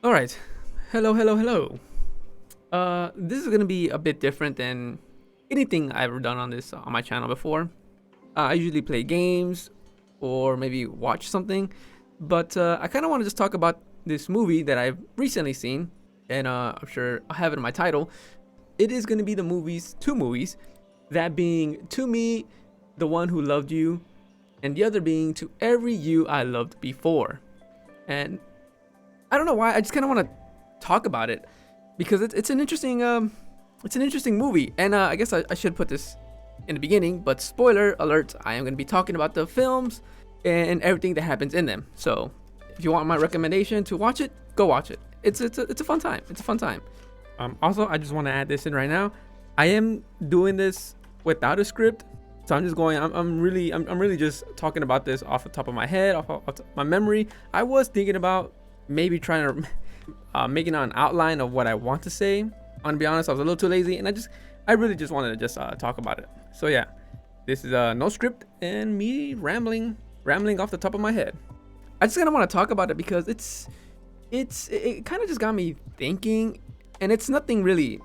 All right. Hello, hello, hello. This is gonna be a bit different than anything I've ever done on my channel before. I usually play games or maybe watch something, but I kind of want to just talk about this movie that I've recently seen, and I'm sure I have it in my title. It is gonna be two movies, that being To Me, the One Who Loved You, and the other being To Every You I Loved Before. And I don't know why. I just kind of want to talk about it because it's an interesting movie. And I guess I should put this in the beginning, but spoiler alert: I am going to be talking about the films and everything that happens in them. So if you want my recommendation to watch it, go watch it. It's a fun time. It's a fun time. Also, I just want to add this in right now. I am doing this without a script, so I'm just going. I'm really just talking about this off the top of my head, off my memory. I was thinking about maybe trying to making an outline of what I want to say. I'm gonna be honest, I was a little too lazy, and I really just wanted to just talk about it. So yeah, this is no script and me rambling off the top of my head. I just kind of want to talk about it because it kind of just got me thinking, and it's nothing really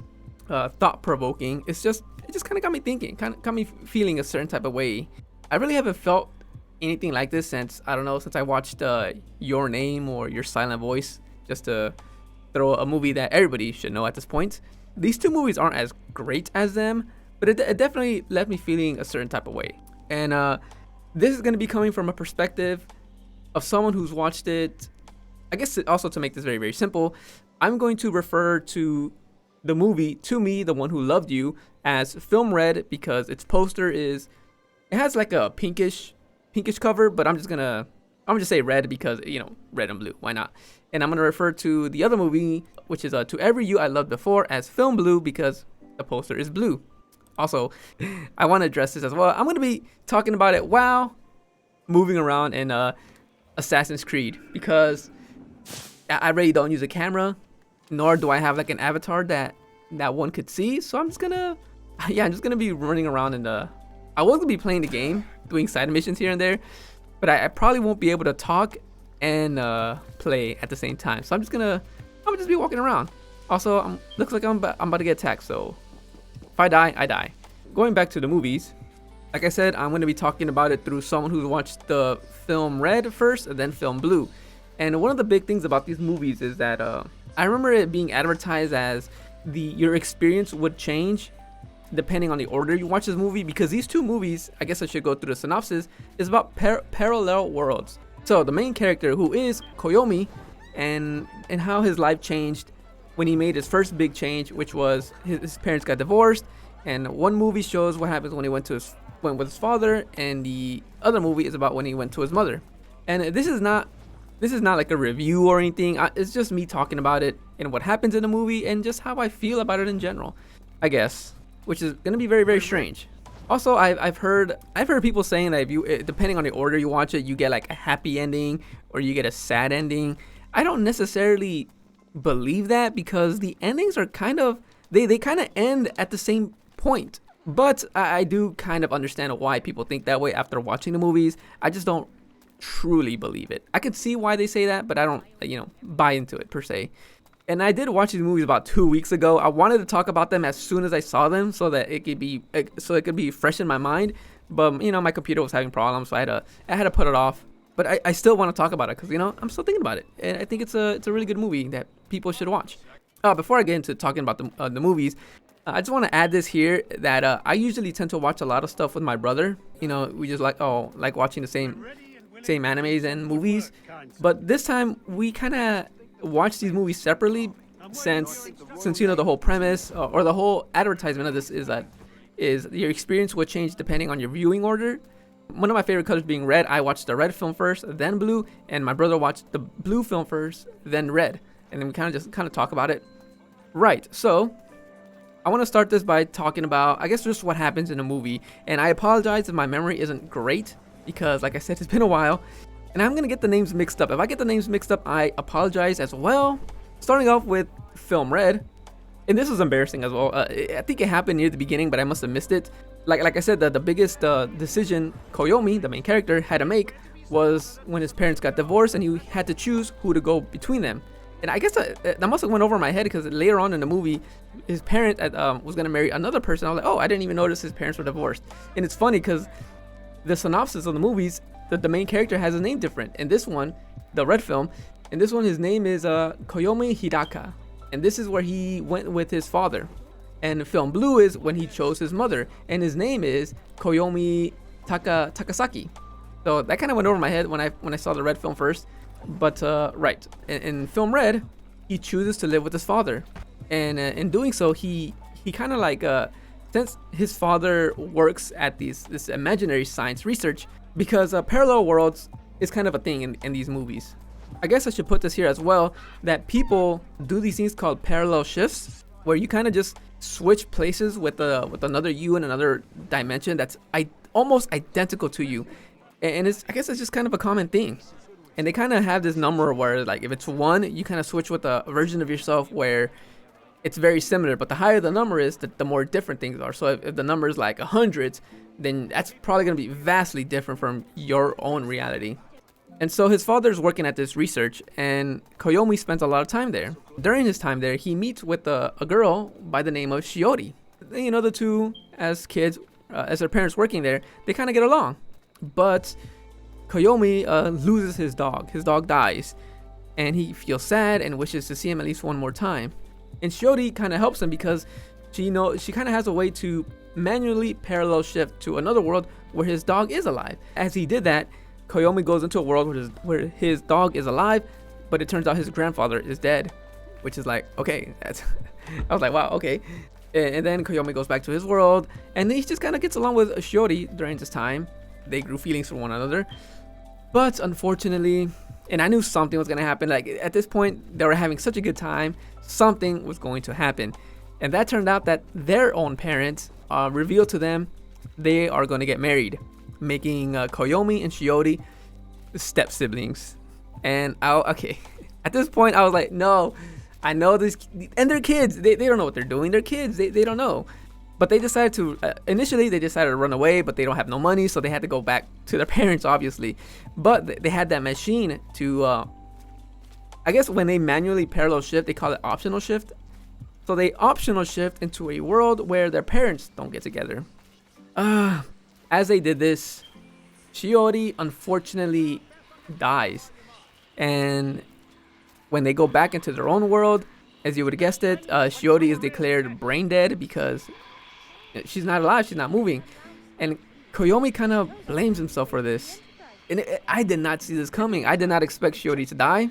thought provoking. It just kind of got me thinking, kind of got me feeling a certain type of way. I really haven't felt anything like this since I watched Your Name or Your Silent Voice, just to throw a movie that everybody should know at this point. These two movies aren't as great as them, but it definitely left me feeling a certain type of way. And this is going to be coming from a perspective of someone who's watched it. I guess also, to make this very, very simple, I'm going to refer to the movie To Me, the One Who Loved You, as film red because its poster it has like a pinkish cover, but I'm just say red because, red and blue, why not? And I'm gonna refer to the other movie, which is To Every You I Loved Before, as film blue because the poster is blue. Also, I want to address this as well. I'm gonna be talking about it while moving around in Assassin's Creed because I really don't use a camera, nor do I have like an avatar that one could see. So I'm just gonna be running around I was gonna be playing the game, doing side missions here and there, but I probably won't be able to talk and play at the same time. So I'm just be walking around. Also, looks like I'm about to get attacked. So if I die, I die. Going back to the movies, like I said, I'm gonna be talking about it through someone who's watched the film Red first and then film Blue. And one of the big things about these movies is that I remember it being advertised as your experience would change depending on the order you watch this movie, because these two movies, I guess I should go through the synopsis, is about parallel worlds. So the main character, who is Koyomi, and how his life changed when he made his first big change, which was his parents got divorced. And one movie shows what happens when he went with his father, and the other movie is about when he went to his mother. And this is not like a review or anything. It's just me talking about it and what happens in the movie and just how I feel about it in general, I guess, which is gonna be very, very strange. Also, I've heard people saying that if you, depending on the order you watch it, you get like a happy ending or you get a sad ending. I don't necessarily believe that because the endings are they kind of end at the same point. But I do kind of understand why people think that way after watching the movies. I just don't truly believe it. I could see why they say that, but I don't, buy into it per se. And I did watch these movies about 2 weeks ago. I wanted to talk about them as soon as I saw them, so that it could be fresh in my mind. But my computer was having problems, so I had to put it off. But I still want to talk about it because I'm still thinking about it, and I think it's a really good movie that people should watch. Before I get into talking about the movies, I just want to add this here that I usually tend to watch a lot of stuff with my brother. We just like watching the same animes and movies, but this time we kind of watch these movies separately since the whole premise or the whole advertisement of this is your experience will change depending on your viewing order. One of my favorite colors being red, I watched the red film first, then blue, and my brother watched the blue film first, then red, and then we kind of talk about it. Right, so I want to start this by talking about, I guess, just what happens in a movie, and I apologize if my memory isn't great because, like I said, it's been a while. And I'm going to get the names mixed up. If I get the names mixed up, I apologize as well. Starting off with Film Red. And this was embarrassing as well. I think it happened near the beginning, but I must have missed it. Like I said, the biggest decision Koyomi, the main character, had to make was when his parents got divorced and he had to choose who to go between them. And I guess that must have went over my head because later on in the movie, his parent was gonna marry another person. I was like, oh, I didn't even notice his parents were divorced. And it's funny because the synopsis of the movies, the main character has a name different. In this one, the red film, in this one, his name is Koyomi Hidaka, and this is where he went with his father. And film blue is when he chose his mother, and his name is Koyomi Takasaki. So that kind of went over my head when I saw the red film first. But right, in film red, he chooses to live with his father, and in doing so, he kind of like since his father works at this imaginary science research, because parallel worlds is kind of a thing in these movies. I guess I should put this here as well, that people do these things called parallel shifts, where you kind of just switch places with another you in another dimension that's almost identical to you, and I guess it's just kind of a common thing. And they kind of have this number where, like, if it's 1, you kind of switch with a version of yourself where it's very similar. But the higher the number is, the more different things are. So if the number is like 100, then that's probably going to be vastly different from your own reality. And so his father's working at this research, and Koyomi spends a lot of time there. During his time there, he meets with a girl by the name of Shiori. You know, the two, as kids, as their parents working there, they kind of get along. But Koyomi loses his dog. His dog dies, and he feels sad and wishes to see him at least one more time. And Shiori kind of helps him because she kind of has a way to manually parallel shift to another world where his dog is alive. As he did that, Koyomi goes into a world where his dog is alive, but it turns out his grandfather is dead, which is like, okay, that's I was like, wow, okay. And then Koyomi goes back to his world, and he just kind of gets along with Shiori during this time. They grew feelings for one another. But unfortunately, and I knew something was going to happen, like at this point, they were having such a good time, something was going to happen. And that turned out that their own parents revealed to them they are going to get married, making Koyomi and Shiori step siblings. And okay, at this point, I was like, no, I know this, and they're kids, they don't know what they're doing, they're kids, they don't know. But they decided to, initially they decided to run away, but they don't have no money, so they had to go back to their parents, obviously. But they had that machine to, I guess when they manually parallel shift, they call it optional shift. So they optional shift into a world where their parents don't get together. As they did this, Shiori unfortunately dies. And when they go back into their own world, as you would have guessed it, Shiori is declared brain dead because she's not alive, she's not moving. And Koyomi kind of blames himself for this. And I did not see this coming. I did not expect Shiori to die.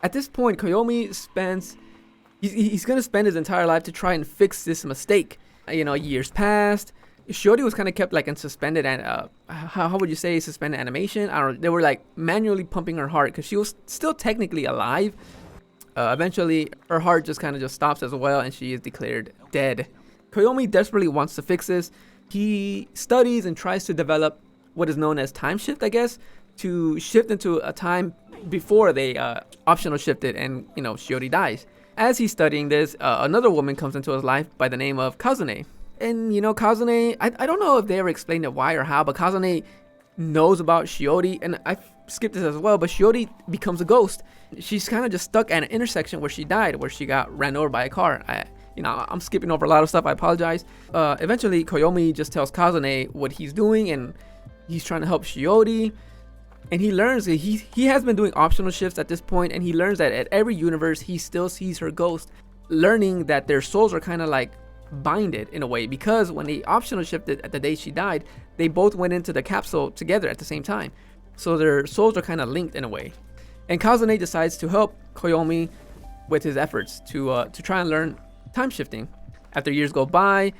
At this point, Koyomi he's going to spend his entire life to try and fix this mistake. You know, years passed. Shiori was kind of kept like in suspended, and how would you say, suspended animation? I don't know. They were like manually pumping her heart because she was still technically alive. Eventually, her heart just kind of just stops as well, and she is declared dead. Koyomi desperately wants to fix this. He studies and tries to develop what is known as time shift, I guess, to shift into a time before they optional shifted, and you know, Shiori dies. As he's studying this, another woman comes into his life by the name of Kazune. And you know, Kazune, I don't know if they ever explained it why or how, but Kazune knows about Shiori, and I skipped this as well, but Shiori becomes a ghost. She's kind of just stuck at an intersection where she died, where she got ran over by a car. I'm skipping over a lot of stuff, I apologize. Eventually, Koyomi just tells Kazune what he's doing, and he's trying to help Shiori. And he learns that he has been doing optional shifts at this point, and he learns that at every universe, he still sees her ghost, learning that their souls are kind of like binded in a way, because when they optional shifted at the day she died, they both went into the capsule together at the same time. So their souls are kind of linked in a way. And Kazune decides to help Koyomi with his efforts to try and learn time shifting. After years go by,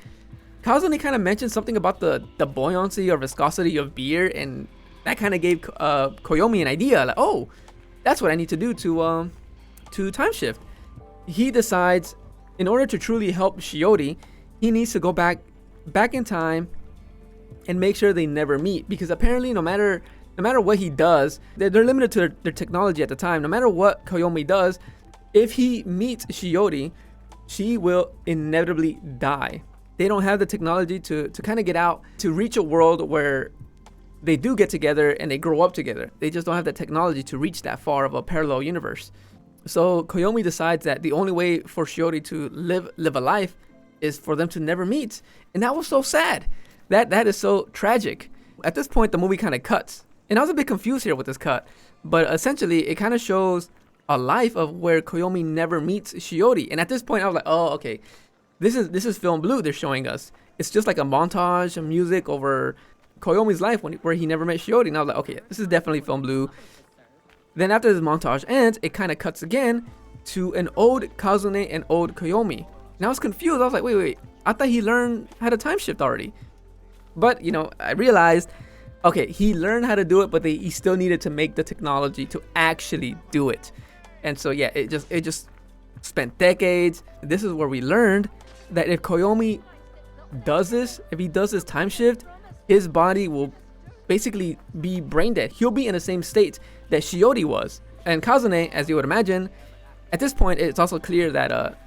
Kazune kind of mentioned something about the buoyancy or viscosity of beer, and that kind of gave Koyomi an idea, like, oh, that's what I need to do to time shift. He decides, in order to truly help Shiori, he needs to go back in time and make sure they never meet, because apparently no matter what he does, they're limited to their technology at the time. No matter what Koyomi does, if he meets Shiori, she will inevitably die. They don't have the technology to kind of get out, to reach a world where they do get together and they grow up together. They just don't have the technology to reach that far of a parallel universe. So Koyomi decides that the only way for Shiori to live a life is for them to never meet, and that was so sad. That is so tragic. At this point, the movie kind of cuts, and I was a bit confused here with this cut, but essentially it kind of shows a life of where Koyomi never meets Shiori, and at this point I was like, oh, okay, this is film blue they're showing us. It's just like a montage of music over Koyomi's life where he never met Shiori, and I was like, okay, this is definitely film blue. Then after this montage ends, it kind of cuts again to an old Kazune and old Koyomi. And I was confused. I was like, wait, I thought he learned how to time shift already. But, I realized, okay, he learned how to do it, but he still needed to make the technology to actually do it. And so, yeah, it just spent decades. This is where we learned that if Koyomi does this, if he does this time shift, his body will basically be brain dead. He'll be in the same state that Shiori was. And Kazune, as you would imagine, at this point, it's also clear that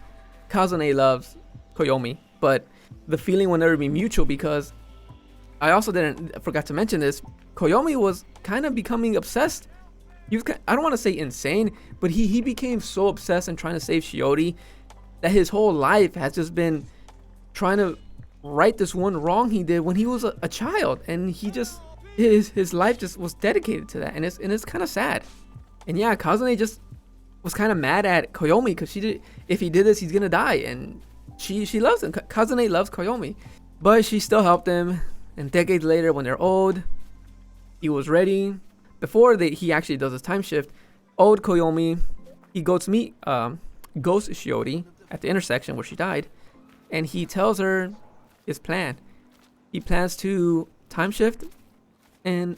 Kazune loves Koyomi, but the feeling will never be mutual because I forgot to mention this. Koyomi was kind of becoming obsessed. I don't want to say insane, but he became so obsessed in trying to save Shiori that his whole life has just been trying to right this one wrong he did when he was a child, and he just his life just was dedicated to that, and it's kind of sad. And yeah, Kazune just was kind of mad at Koyomi because if he did this, he's gonna die, and she loves him. Kazune loves Koyomi, but she still helped him. And decades later, when they're old, he was ready. Before he actually does his time shift, old Koyomi, he goes to meet Ghost Shiori at the intersection where she died, and he tells her his plan. He plans to time shift, and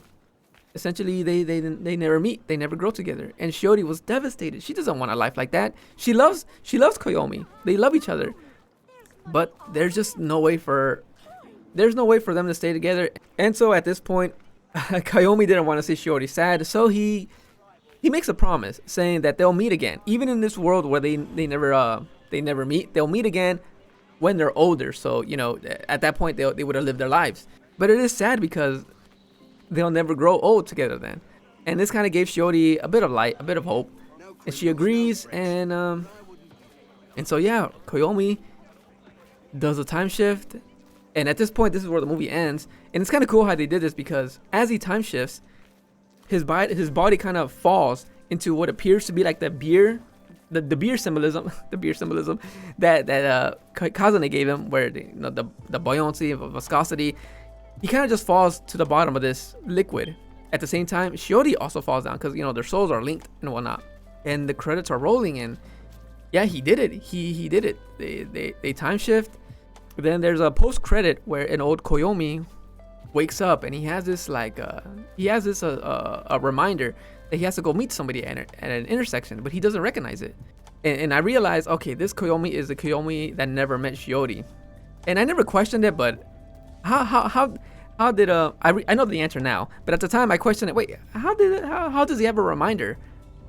essentially they never meet. They never grow together. And Shiori was devastated. She doesn't want a life like that. She loves Koyomi. They love each other, but there's just no way for them to stay together. And so at this point, Koyomi didn't want to see Shiori sad, so he makes a promise saying that they'll meet again, even in this world where they never meet. They'll meet again when they're older. So at that point they would have lived their lives. But it is sad because they'll never grow old together then. And this kind of gave Shiori a bit of light, a bit of hope, and she agrees. And so yeah, Koyomi does a time shift. And at this point, this is where the movie ends. And it's kind of cool how they did this because as he time shifts, his body kind of falls into what appears to be like the beer symbolism, that Kazune gave him, where the buoyancy of viscosity. He kind of just falls to the bottom of this liquid. At the same time, Shiori also falls down because their souls are linked and whatnot. And the credits are rolling, and yeah, he did it. He did it. They time shift. Then there's a post credit where an old Koyomi wakes up, and he has this a reminder that he has to go meet somebody at an intersection, but he doesn't recognize it. And I realized, okay, this Koyomi is the Koyomi that never met Shiori, and I never questioned it. But how did I know the answer now, but at the time I questioned it. Wait, how does he have a reminder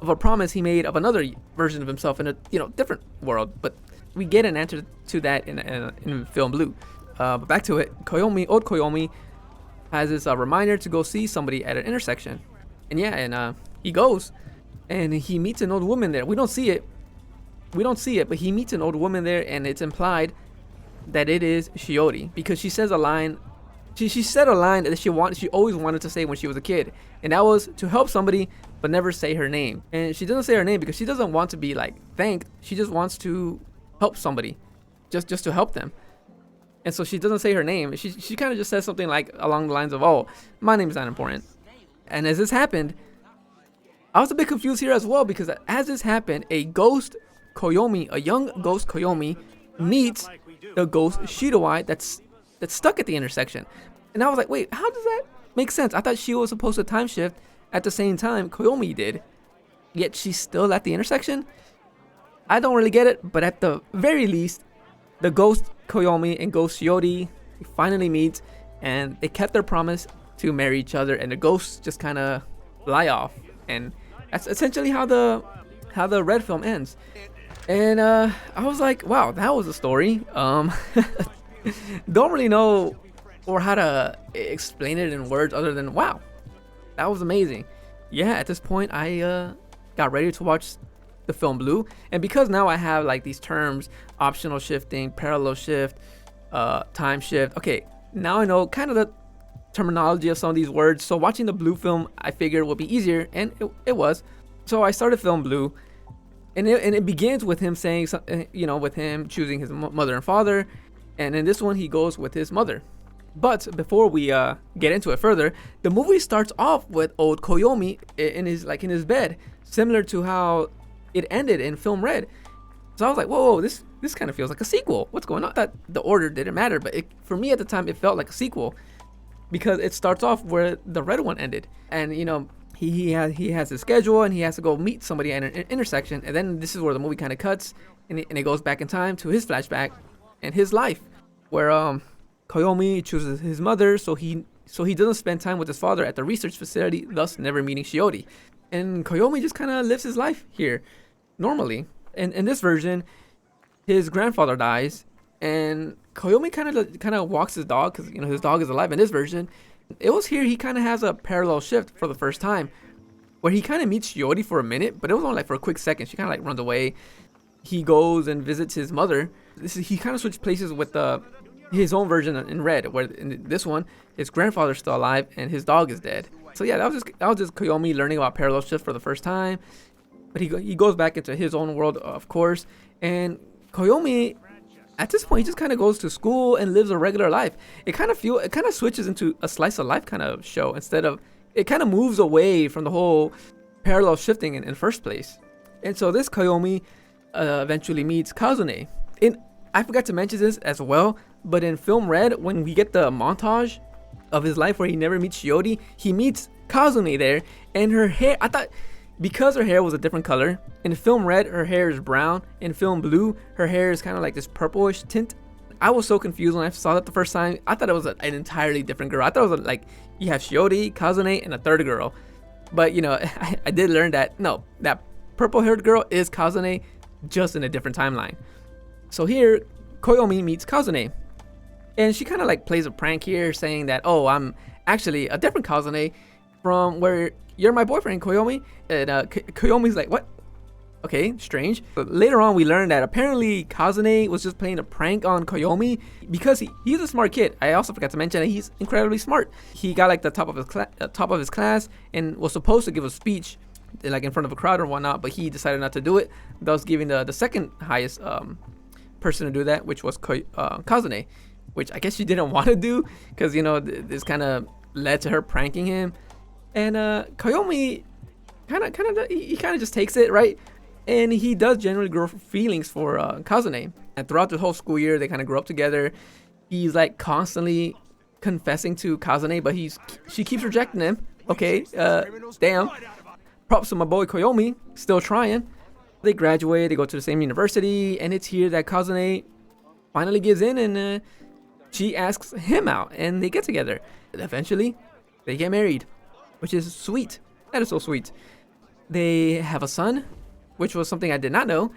of a promise he made of another version of himself in a different world? But we get an answer to that in film blue. But back to it, old Koyomi has this reminder to go see somebody at an intersection, and he goes, and he meets an old woman there. We don't see it, but he meets an old woman there, and it's implied that it is Shiori because she says a line. She said a line that she always wanted to say when she was a kid, and that was to help somebody but never say her name. And she doesn't say her name because she doesn't want to be thanked. She just wants to help somebody, just to help them. And so she doesn't say her name. She kind of just says something along the lines of, "Oh, my name is not important." And as this happened, I was a bit confused here as well because as this happened, a young ghost Koyomi, meets the ghost Shiroi that's stuck at the intersection. And I was like, wait, how does that make sense? I thought she was supposed to time shift at the same time Koyomi did, yet she's still at the intersection. I don't really get it, but at the very least, the ghost Koyomi and ghost Shiori finally meet, and they kept their promise to marry each other, and the ghosts just kind of fly off. And that's essentially how the red film ends. And I was like, wow, that was a story. Don't really know or how to explain it in words other than wow, that was amazing. Yeah, at this point I got ready to watch the film Blue. And because now I have like these terms, optional shifting, parallel shift, time shift. Okay, now I know kind of the terminology of some of these words. So watching the Blue film, I figured would be easier, and it was. So I started film Blue, and it begins with him saying something, with him choosing his mother and father, and in this one he goes with his mother. But before we get into it further, the movie starts off with old Koyomi in his bed, similar to how it ended in film Red. So I was like, whoa, this kind of feels like a sequel. What's going on? That the order didn't matter, but for me at the time, it felt like a sequel because it starts off where the Red one ended, and he has his schedule and he has to go meet somebody at an intersection, and then this is where the movie kind of cuts and it goes back in time to his flashback and his life, where Koyomi chooses his mother, so he doesn't spend time with his father at the research facility, thus never meeting Shiori. And Koyomi just kind of lives his life here normally. And in this version, his grandfather dies, and Koyomi kind of walks his dog because his dog is alive. In this version, it was here he kind of has a parallel shift for the first time, where he kind of meets Shiori for a minute, but it was only like for a quick second. She kind of like runs away. He goes and visits his mother. He kind of switched places with his own version in Red, where in this one his grandfather's still alive and his dog is dead. So yeah, that was just Koyomi learning about parallel shift for the first time. But he goes back into his own world, of course, and Koyomi at this point he just kind of goes to school and lives a regular life. It kind of switches into a slice of life kind of show, instead of, it kind of moves away from the whole parallel shifting in first place. And so this Koyomi eventually meets Kazune. And I forgot to mention this as well, but in film Red, when we get the montage of his life where he never meets Shiori, he meets Kazune there, and her hair, I thought, because her hair was a different color, in film Red her hair is brown, in film Blue her hair is kind of like this purplish tint. I was so confused when I saw that the first time. I thought it was an entirely different girl. I thought it was like you have Shiori, Kazune, and a third girl. But I did learn that no, that purple haired girl is Kazune, just in a different timeline. So here Koyomi meets Kazune, and she kind of like plays a prank here, saying that, oh, I'm actually a different Kazune from where you're my boyfriend, Koyomi. And Koyomi's like, what? Okay, strange. But later on we learned that apparently Kazune was just playing a prank on Koyomi because he's a smart kid. I also forgot to mention that he's incredibly smart. He got like the top of his class and was supposed to give a speech like in front of a crowd or whatnot, but he decided not to do it, thus giving the second highest person to do that, which was Kazune, which I guess she didn't want to do because this kind of led to her pranking him. And Koyomi kind of just takes it, right? And he does generally grow feelings for Kazune. And throughout the whole school year, they kind of grow up together. He's like constantly confessing to Kazune, but she keeps rejecting him. Okay, damn. Props to my boy Koyomi, still trying. They graduate, they go to the same university, and it's here that Kazune finally gives in, and she asks him out, and they get together. And eventually, they get married, which is sweet. That is so sweet. They have a son, which was something I did not know.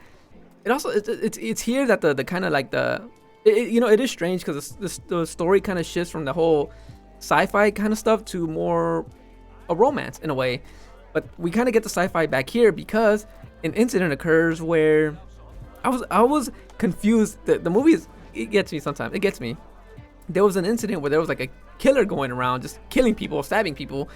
It also it's here that the kind of like it is strange because the story kind of shifts from the whole sci-fi kind of stuff to more a romance in a way. But we kind of get the sci-fi back here because an incident occurs where I was confused. The movie it gets me sometimes. It gets me. There was an incident where there was like a killer going around just killing people, stabbing people.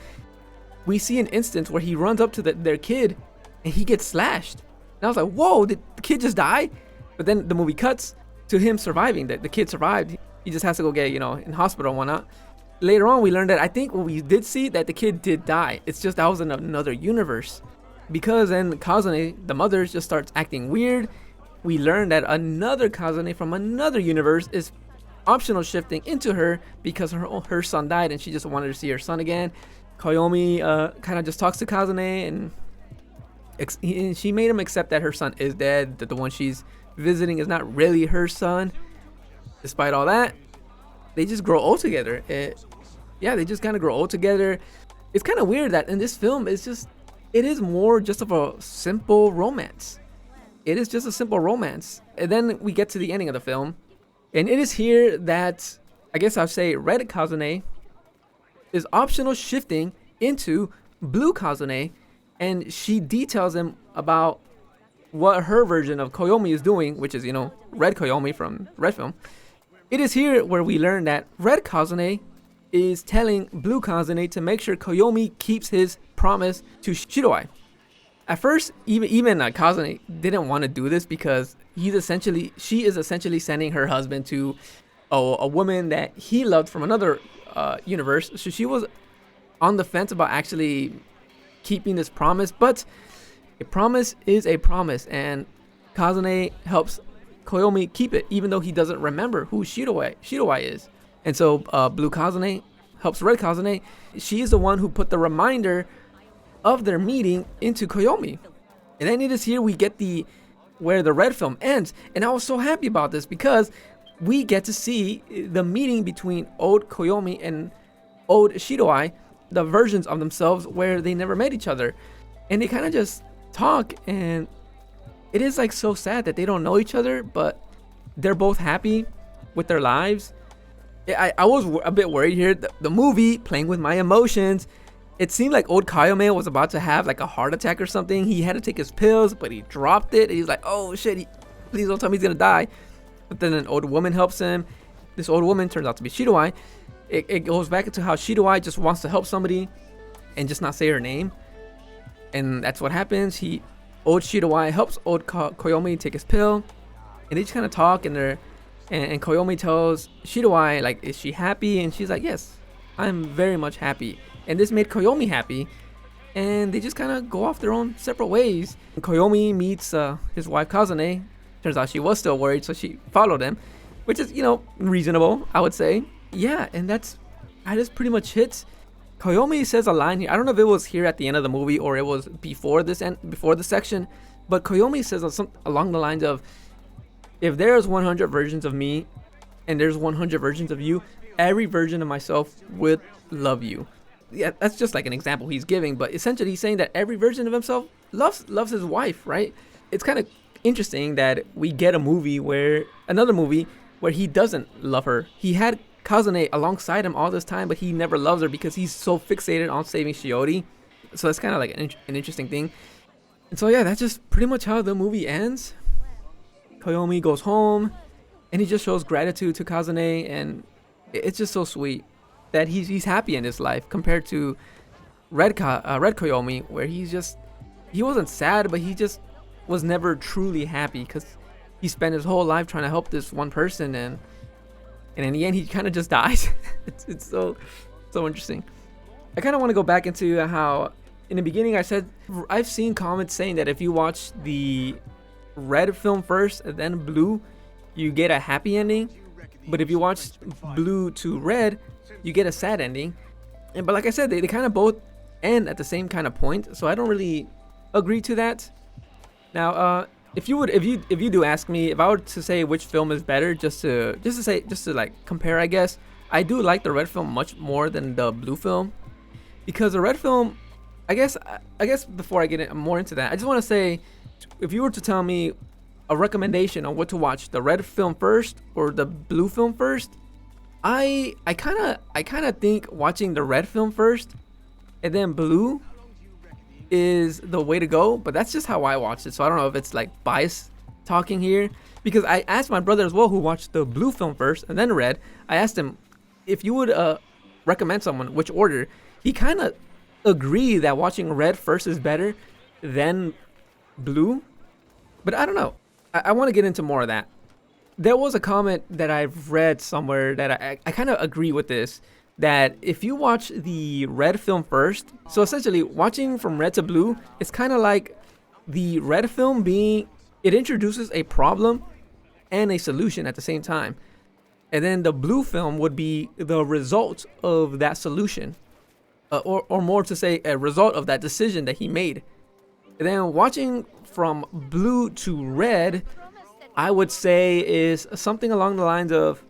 We see an instance where he runs up to their kid and he gets slashed. And I was like, whoa, did the kid just die? But then the movie cuts to him surviving. The kid survived. He just has to go get, in hospital and whatnot. Later on, we learned that I think what we did see that the kid did die. It's just that was in another universe. Because then Kazune, the mother, just starts acting weird. We learned that another Kazune from another universe is optional shifting into her because her son died and she just wanted to see her son again. Koyomi kind of just talks to Kazune and she made him accept that her son is dead, that the one she's visiting is not really her son. Despite all that, they just grow old together. They just kind of grow old together. It's kind of weird that in this film, it is more just of a simple romance. It is just a simple romance. And then we get to the ending of the film, and it is here that I guess I'll say Red Kazune is optional shifting into Blue Kazune, and she details him about what her version of Koyomi is doing, which is, Red Koyomi from Red Film. It is here where we learn that Red Kazune is telling Blue Kazune to make sure Koyomi keeps his promise to Shiroi. At first, even Kazune didn't want to do this because she is essentially sending her husband to a woman that he loved from another universe. So she was on the fence about actually keeping this promise, but a promise is a promise, and Kazune helps Koyomi keep it, even though he doesn't remember who Shiroi is. And so Blue Kazune helps Red Kazune. She is the one who put the reminder of their meeting into Koyomi. And then it is here we get where the Red Film ends. And I was so happy about this because we get to see the meeting between old Koyomi and old Shiroi, the versions of themselves where they never met each other. And they kind of just talk, and it is like so sad that they don't know each other, but they're both happy with their lives. I was a bit worried here. The movie, playing with my emotions, it seemed like old Kayome was about to have like a heart attack or something. He had to take his pills, but he dropped it. He's like, oh shit, please don't tell me he's gonna die. But then an old woman helps him. This old woman turns out to be Shiroi. It goes back into how Shiroi just wants to help somebody and just not say her name. And that's what happens. Old Shiroi helps old Koyomi take his pill. And they just kind of talk, and Koyomi tells Shiroi, like, is she happy? And she's like, yes, I'm very much happy. And this made Koyomi happy. And they just kind of go off their own separate ways. And Koyomi meets his wife Kazune. Turns out she was still worried, so she followed him, which is, reasonable, I would say. Yeah, and that just pretty much hits. Koyomi says a line here. I don't know if it was here at the end of the movie or it was before this section, but Koyomi says something along the lines of, if there's 100 versions of me and there's 100 versions of you, every version of myself would love you. Yeah, that's just like an example he's giving, but essentially he's saying that every version of himself loves his wife, right? It's kind of interesting that we get another movie where he doesn't love her. He had Kazune alongside him all this time, but he never loves her because he's so fixated on saving Shiori. So that's kind of like an interesting thing. And so yeah, that's just pretty much how the movie ends. Koyomi goes home and he just shows gratitude to Kazune, and it's just so sweet that he's happy in his life compared to Red Koyomi, where he wasn't sad, but he just was never truly happy because he spent his whole life trying to help this one person, and in the end he kind of just dies. it's so interesting. I kind of want to go back into how in the beginning I said I've seen comments saying that if you watch the Red film first and then Blue, you get a happy ending, but if you watch Blue to Red, you get a sad ending. But like I said, they kind of both end at the same kind of point, so I don't really agree to that. Now, if you do ask me, if I were to say which film is better, just to like compare, I guess I do like the Red film much more than the Blue film, because the Red film, I guess before I get more into that, I just want to say, if you were to tell me a recommendation on what to watch, the Red film first or the Blue film first, I kind of think watching the Red film first and then Blue is the way to go, but that's just how I watched it. So I don't know if it's like bias talking here, because I asked my brother as well, who watched the Blue film first and then Red. I asked him if you would recommend someone which order. He kind of agreed that watching Red first is better than Blue, but I don't know. I want to get into more of that. There was a comment that I've read somewhere that I kind of agree with this, that if you watch the Red film first, so essentially watching from Red to Blue, it's kind of like the Red film it introduces a problem and a solution at the same time. And then the Blue film would be the result of that solution, or more to say, a result of that decision that he made. And then watching from Blue to Red, I would say is something along the lines of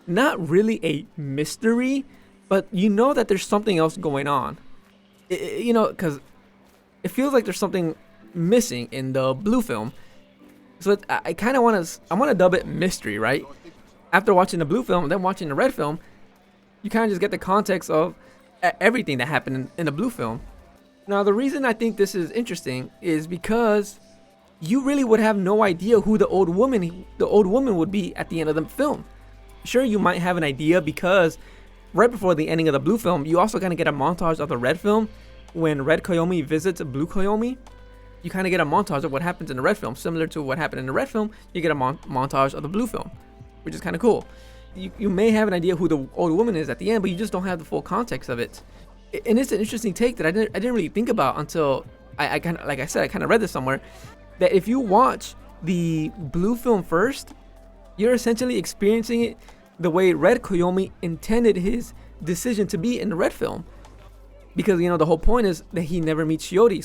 not really a mystery, but you know that there's something else going on. Because it feels like there's something missing in the Blue film. So I kind of want to dub it mystery, right? After watching the Blue film and then watching the Red film, you kind of just get the context of everything that happened in the Blue film. Now, the reason I think this is interesting is because you really would have no idea who the old woman would be at the end of the film. Sure, you might have an idea because right before the ending of the blue film, you also kind of get a montage of the red film. When Red Koyomi visits Blue Koyomi, you kind of get a montage of what happens in the red film. Similar to what happened in the red film, you get a montage of the blue film, which is kind of cool. You may have an idea who the old woman is at the end, but you just don't have the full context of it. And it's an interesting take that I didn't really think about until I kind of, like I said, I kind of read this somewhere, that if you watch the blue film first, you're essentially experiencing it the way Red Koyomi intended his decision to be in the red film. Because, you know, the whole point is that he never meets Shiori,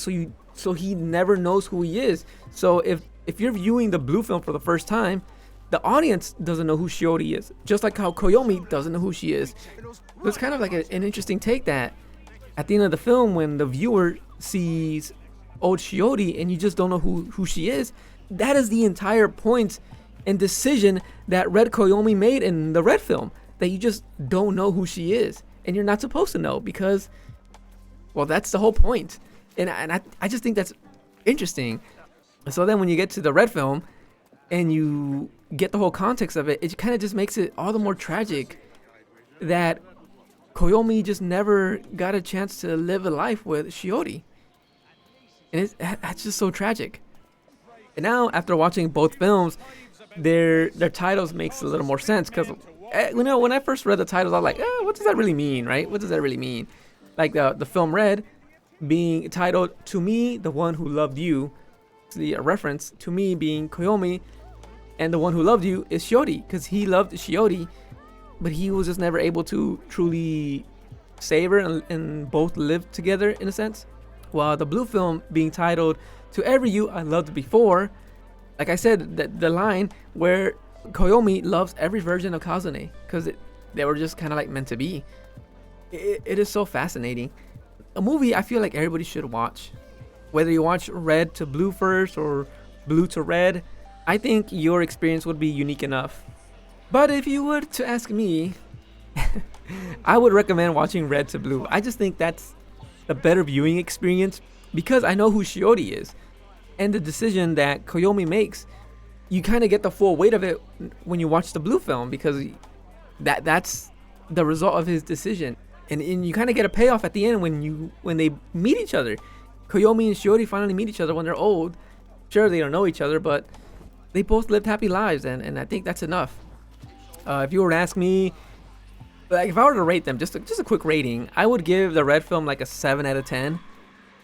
so he never knows who he is. So if you're viewing the blue film for the first time, the audience doesn't know who Shiori is, just like how Koyomi doesn't know who she is. It's kind of like an interesting take that at the end of the film, when the viewer sees old Shiori and you just don't know who she is, that is the entire point and decision that Red Koyomi made in the red film, that you just don't know who she is, and you're not supposed to know because, well, that's the whole point. And I just think that's interesting. So then when you get to the red film and you get the whole context of it, it kind of just makes it all the more tragic that Koyomi just never got a chance to live a life with Shiori. And that's just so tragic. And now, after watching both films, their titles makes a little more sense, because you know, when I first read the titles, I was like, what does that really mean, right? What does that really mean? Like the film Red being titled "To Me, the One Who Loved You," the reference to me being Koyomi, and the one who loved you is Shiori, because he loved Shiori, but he was just never able to truly save her and both live together in a sense. While the blue film being titled "To Every You I Loved Before," like I said, the line where Koyomi loves every version of Kazune, because they were just kind of like meant to be. It is so fascinating. A movie I feel like everybody should watch. Whether you watch red to blue first or blue to red, I think your experience would be unique enough. But if you were to ask me, I would recommend watching red to blue. I just think that's the better viewing experience, because I know who Shiori is. And the decision that Koyomi makes, you kind of get the full weight of it when you watch the blue film, because that's the result of his decision. And you kind of get a payoff at the end when they meet each other. Koyomi and Shiori finally meet each other when they're old. Sure, they don't know each other, but they both lived happy lives, and I think that's enough. If you were to ask me, like, if I were to rate them, just a quick rating, I would give the red film like a 7 out of 10,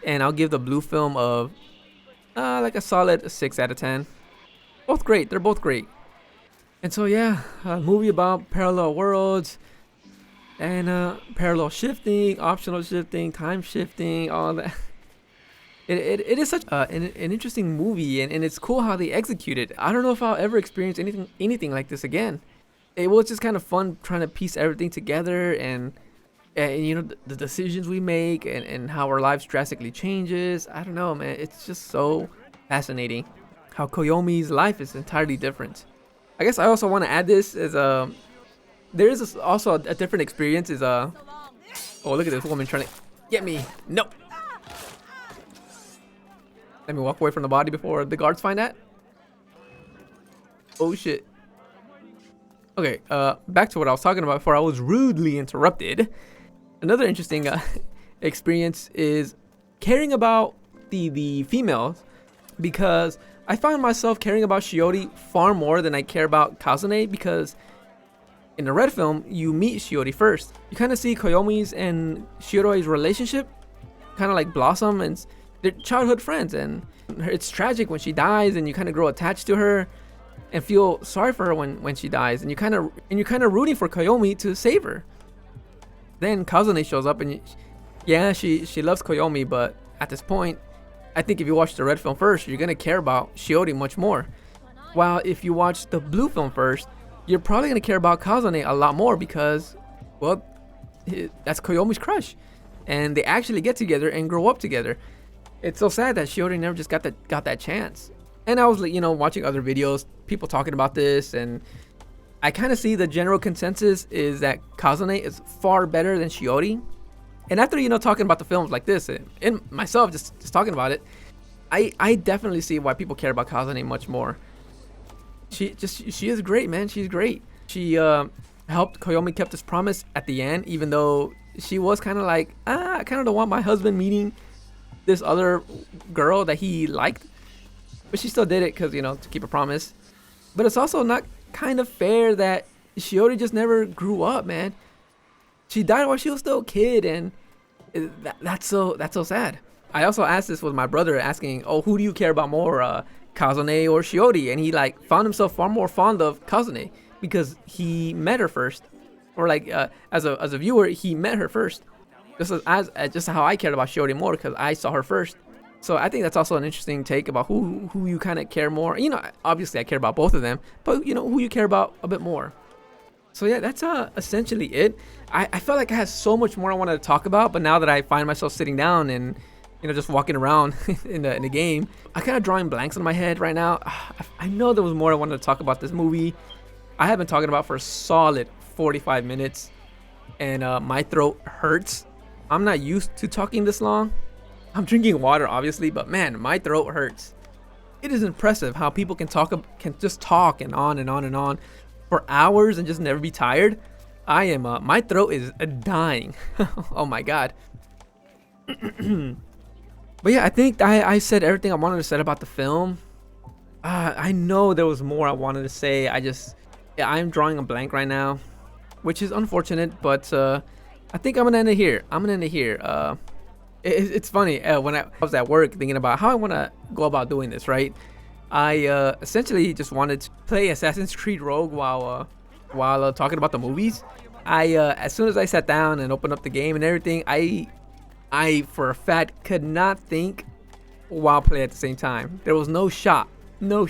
and I'll give the blue film like a solid 6 out of 10. Both great. They're both great. And so yeah, a movie about parallel worlds and parallel shifting, optional shifting, time shifting, all that. It is such an interesting movie, and it's cool how they execute it. I don't know if I'll ever experience anything like this again. It was just kind of fun trying to piece everything together, and you know, the decisions we make and how our lives drastically changes. I don't know, man. It's just so fascinating how Koyomi's life is entirely different. I guess I also want to add this as there is also a different experience. Oh, look at this woman trying to get me. No. Let me walk away from the body before the guards find that. Oh shit. Okay, back to what I was talking about before I was rudely interrupted. Another interesting experience is caring about the females, because I find myself caring about Shiori far more than I care about Kazune, because in the red film, you meet Shiori first. You kind of see Koyomi's and Shiori's relationship kind of like blossom, and they're childhood friends, and it's tragic when she dies, and you kind of grow attached to her and feel sorry for her when she dies, and you're kind of rooting for Koyomi to save her. Then Kazune shows up, and yeah, she loves Koyomi, but at this point, I think if you watch the red film first, you're gonna care about Shiori much more. While if you watch the blue film first, you're probably gonna care about Kazune a lot more, because, well, that's Koyomi's crush, and they actually get together and grow up together. It's so sad that Shiori never just got that chance. And I was, you know, watching other videos, people talking about this, and I kind of see the general consensus is that Kazune is far better than Shiori. And after, you know, talking about the films like this, and myself just talking about it, I definitely see why people care about Kazune much more. She is great, man. She's great. She helped Koyomi kept his promise at the end, even though she was kind of like, I kind of don't want my husband meeting this other girl that he liked, but she still did it because, you know, to keep a promise. But it's also not kind of fair that Shiori just never grew up, man. She died while she was still a kid, and that's so sad. I also asked this with my brother, asking, "Oh, who do you care about more, Kazune or Shiori?" And he like found himself far more fond of Kazune because he met her first, or like as a viewer, he met her first. Just how I cared about Shiori more because I saw her first. So I think that's also an interesting take about who you kind of care more. You know, obviously I care about both of them, but you know who you care about a bit more. So yeah, that's essentially it. I felt like I had so much more I wanted to talk about, but now that I find myself sitting down and, you know, just walking around in the game, I kind of drawing blanks in my head right now. I know there was more I wanted to talk about this movie. I have been talking about for a solid 45 minutes, and my throat hurts. I'm not used to talking this long. I'm drinking water, obviously, but man, my throat hurts. It is impressive how people can just talk and on and on and on for hours and just never be tired. I am my throat is dying. Oh my god. But yeah, I think I said everything I wanted to say about the film. I know there was more I wanted to say. I'm drawing a blank right now, which is unfortunate, but I think I'm gonna end it here. It's funny, when I was at work thinking about how I want to go about doing this, right? I essentially just wanted to play Assassin's Creed Rogue while talking about the movies. As soon as I sat down and opened up the game and everything, I for a fact could not think while playing at the same time. There was no shot. So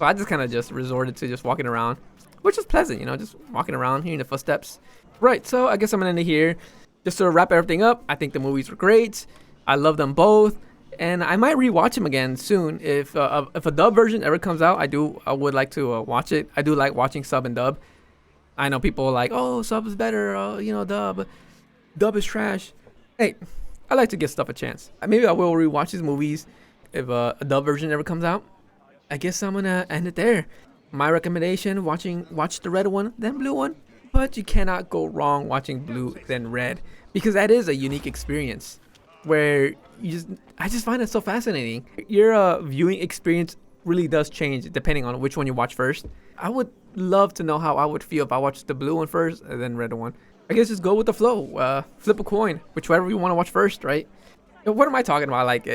I just kind of just resorted to just walking around, which is pleasant, you know, just walking around, hearing the footsteps. Right, so I guess I'm gonna end it here. Just to wrap everything up, I think the movies were great. I love them both, and I might rewatch them again soon. If a dub version ever comes out, I would like to watch it. I do like watching sub and dub. I know people are like, oh, sub is better, you know, dub is trash. Hey, I like to give stuff a chance. Maybe I will rewatch these movies if a dub version ever comes out. I guess I'm gonna end it there. My recommendation: watch the red one, then blue one. But you cannot go wrong watching blue then red, because that is a unique experience where I just find it so fascinating. Your viewing experience really does change depending on which one you watch first. I would love to know how I would feel if I watched the blue one first and then red one. I guess just go with the flow. Flip a coin, whichever you want to watch first, right? What am I talking about? Like,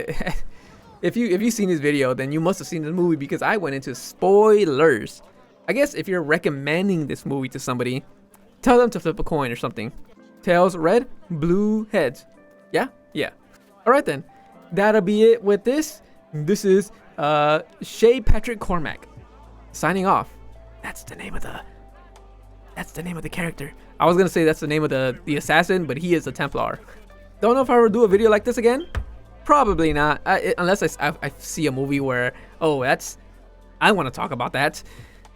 if you've seen this video, then you must have seen the movie, because I went into spoilers. I guess if you're recommending this movie to somebody, tell them to flip a coin or something. Tails red, blue heads. Yeah. Alright then. That'll be it with this. This is Shay Patrick Cormac signing off. That's the name of the character. I was gonna say that's the name of the assassin, but he is a Templar. Don't know if I ever do a video like this again. Probably not, unless I see a movie where, oh, I want to talk about that.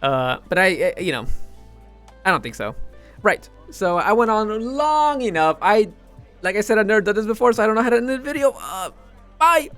But I don't think so. Right, so I went on long enough. Like I said, I've never done this before, so I don't know how to end the video. Bye.